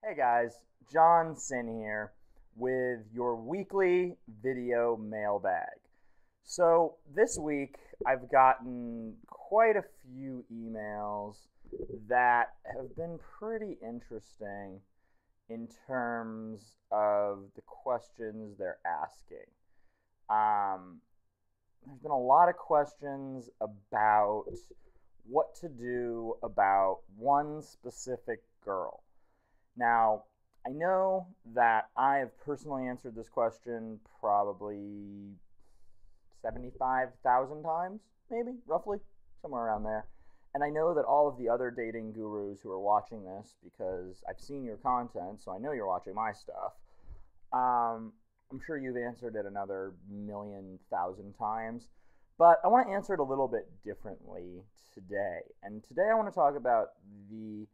Hey guys, John Sinn here with your weekly video mailbag. So this week I've gotten quite a few emails that have been pretty interesting in terms of the questions they're asking. There's been a lot of questions about what to do about one specific girl. Now, I know that I have personally answered this question probably 75,000 times, maybe, roughly, somewhere around there. And I know that all of the other dating gurus who are watching this, because I've seen your content, so I know you're watching my stuff, I'm sure you've answered it another million, thousand times. But I want to answer it a little bit differently today. And today I want to talk about the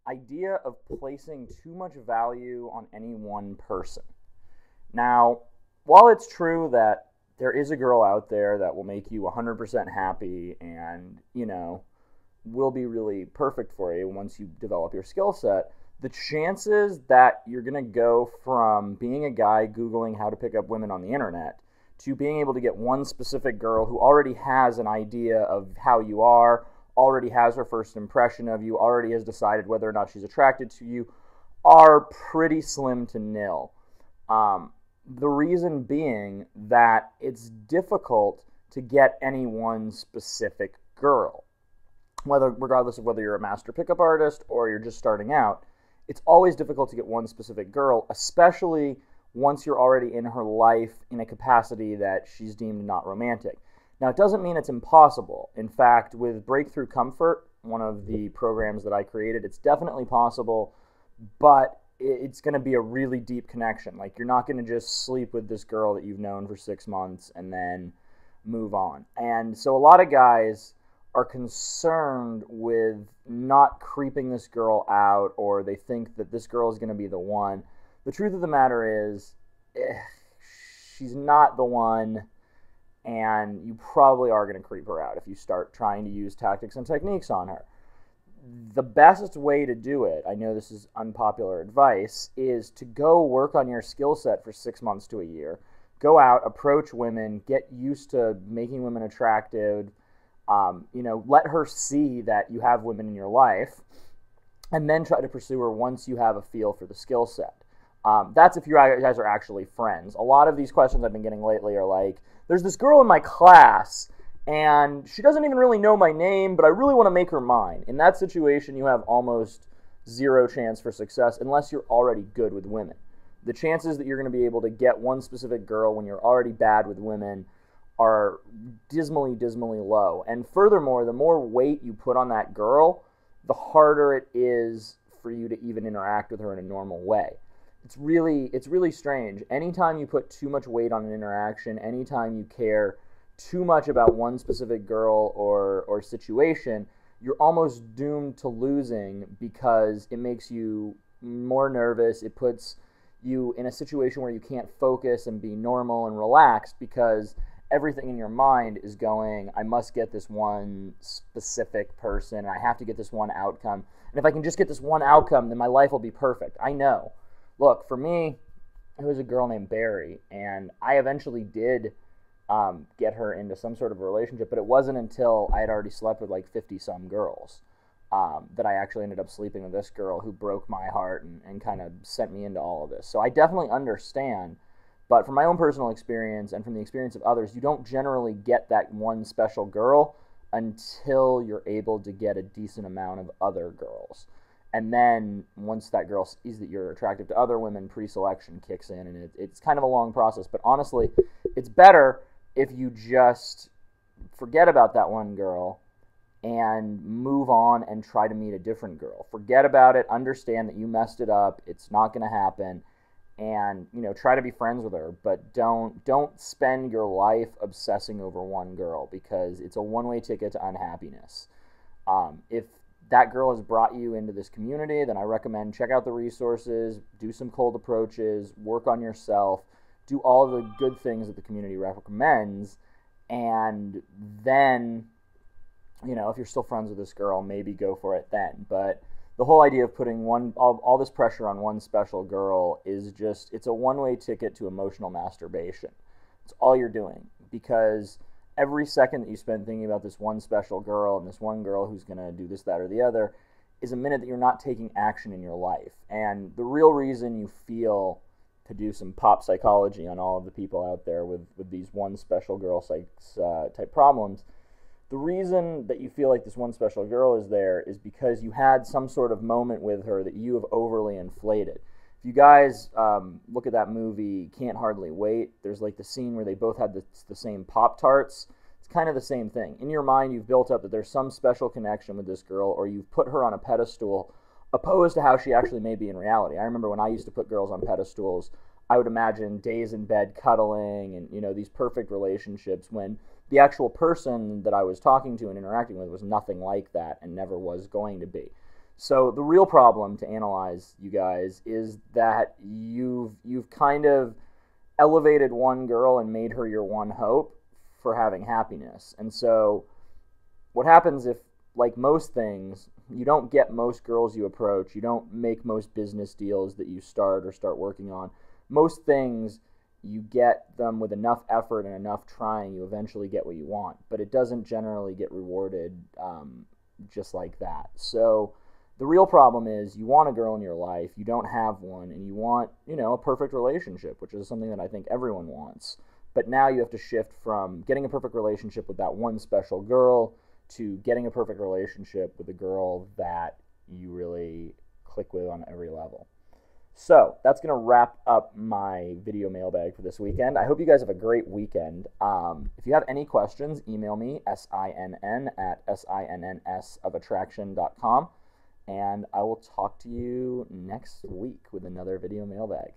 idea of placing too much value on any one person. Now, while it's true that there is a girl out there that will make you 100% happy and, will be really perfect for you once you develop your skill set, the chances that you're going to go from being a guy Googling how to pick up women on the internet to being able to get one specific girl who already has an idea of how you are, already has her first impression of you, already has decided whether or not she's attracted to you, are pretty slim to nil. The reason being that it's difficult to get any one specific girl. Regardless of whether you're a master pickup artist or you're just starting out, it's always difficult to get one specific girl, especially once you're already in her life in a capacity that she's deemed not romantic. Now, it doesn't mean it's impossible. In fact, with Breakthrough Comfort, one of the programs that I created, it's definitely possible, but it's going to be a really deep connection. Like, you're not going to just sleep with this girl that you've known for 6 months and then move on. And so a lot of guys are concerned with not creeping this girl out, or they think that this girl is going to be the one. The truth of the matter is, she's not the one, and you probably are going to creep her out if you start trying to use tactics and techniques on her. The best way to do it, I know this is unpopular advice, is to go work on your skill set for 6 months to a year. Go out, approach women, get used to making women attractive, let her see that you have women in your life, and then try to pursue her once you have a feel for the skill set. That's if you guys are actually friends. A lot of these questions I've been getting lately are like, there's this girl in my class, and she doesn't even really know my name, but I really want to make her mine. In that situation, you have almost zero chance for success unless you're already good with women. The chances that you're going to be able to get one specific girl when you're already bad with women are dismally, dismally low. And furthermore, the more weight you put on that girl, the harder it is for you to even interact with her in a normal way. It's really strange. Anytime you put too much weight on an interaction, anytime you care too much about one specific girl or situation, you're almost doomed to losing because it makes you more nervous. It puts you in a situation where you can't focus and be normal and relaxed because everything in your mind is going, I must get this one specific person, I have to get this one outcome. And if I can just get this one outcome, then my life will be perfect. I know. Look, for me, it was a girl named Barry, and I eventually did get her into some sort of a relationship, but it wasn't until I had already slept with like 50-some girls that I actually ended up sleeping with this girl who broke my heart and kind of sent me into all of this. So I definitely understand, but from my own personal experience and from the experience of others, you don't generally get that one special girl until you're able to get a decent amount of other girls. And then once that girl sees that you're attractive to other women, pre-selection kicks in, and it's kind of a long process. But honestly, it's better if you just forget about that one girl and move on and try to meet a different girl. Forget about it. Understand that you messed it up. It's not going to happen. And, try to be friends with her. But don't spend your life obsessing over one girl because it's a one-way ticket to unhappiness. If that girl has brought you into this community, then I recommend check out the resources, do some cold approaches, work on yourself, do all the good things that the community recommends, and then, if you're still friends with this girl, maybe go for it then. But the whole idea of putting all this pressure on one special girl is just, it's a one-way ticket to emotional masturbation. It's all you're doing, because every second that you spend thinking about this one special girl and this one girl who's going to do this, that, or the other is a minute that you're not taking action in your life. And the real reason you feel, to do some pop psychology on all of the people out there with these one special girl type problems, the reason that you feel like this one special girl is there is because you had some sort of moment with her that you have overly inflated. If you guys look at that movie, Can't Hardly Wait, there's like the scene where they both had the same Pop-Tarts. It's kind of the same thing. In your mind, you've built up that there's some special connection with this girl, or you've put her on a pedestal opposed to how she actually may be in reality. I remember when I used to put girls on pedestals, I would imagine days in bed cuddling and, you know, these perfect relationships, when the actual person that I was talking to and interacting with was nothing like that and never was going to be. So the real problem to analyze, you guys, is that you've kind of elevated one girl and made her your one hope for having happiness. And so what happens if, like most things, you don't get most girls you approach, you don't make most business deals that you start working on. Most things, you get them with enough effort and enough trying, you eventually get what you want. But it doesn't generally get rewarded just like that. So the real problem is, you want a girl in your life, you don't have one, and you want, you know, a perfect relationship, which is something that I think everyone wants. But now you have to shift from getting a perfect relationship with that one special girl to getting a perfect relationship with a girl that you really click with on every level. So that's going to wrap up my video mailbag for this weekend. I hope you guys have a great weekend. If you have any questions, email me, sinn@sinnsofattraction.com, and I will talk to you next week with another video mailbag.